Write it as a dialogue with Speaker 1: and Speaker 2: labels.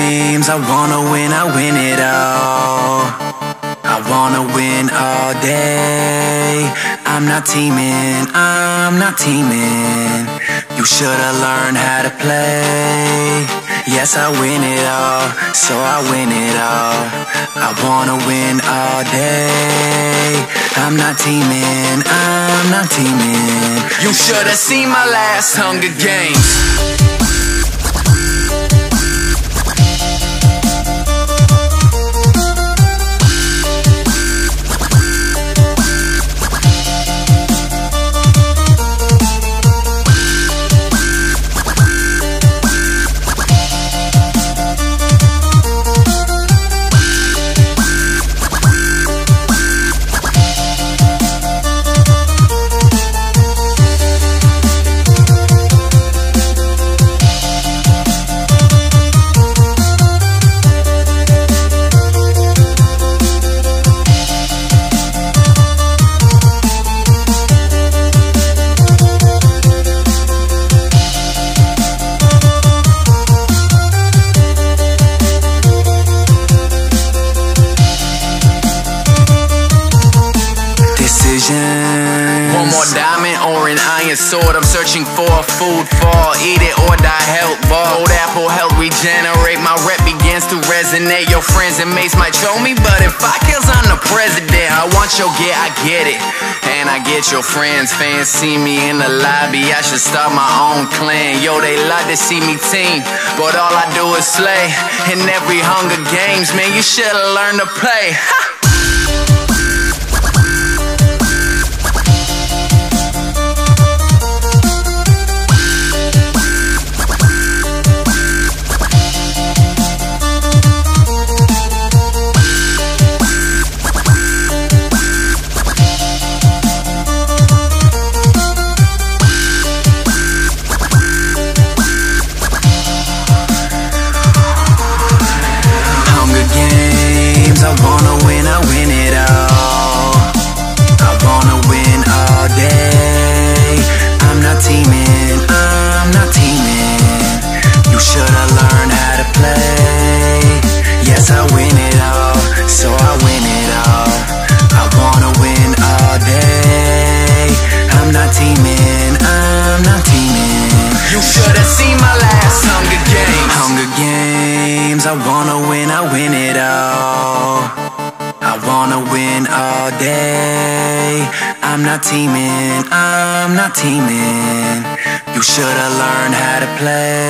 Speaker 1: Games, I wanna win it all. I wanna win all day. I'm not teaming, You should've learned how to play. Yes, I win it all, so I win it all. I wanna win all day. I'm not teaming, You should've seen my last Hunger Games. One more diamond or an iron sword. I'm searching for a food fall. Eat it or die health ball. Gold apple help regenerate. My rep begins to resonate. Your friends and mates might show me, but if I kills, I'm the president. I want your get, I get it. And I get your friends. Fans see me in the lobby, I should start my own clan. Yo, they love to see me team, but all I do is slay. In every Hunger Games, man, you should've learned to play. I wanna win it all. I wanna win all day. I'm not teaming, You should've learned how to play. Yes, I win it all, so I win it all. I wanna win all day. I'm not teaming, You should've seen my last Hunger Games. Hunger Games, I wanna win it all. I wanna win all day. I'm not teaming, You should've learned how to play.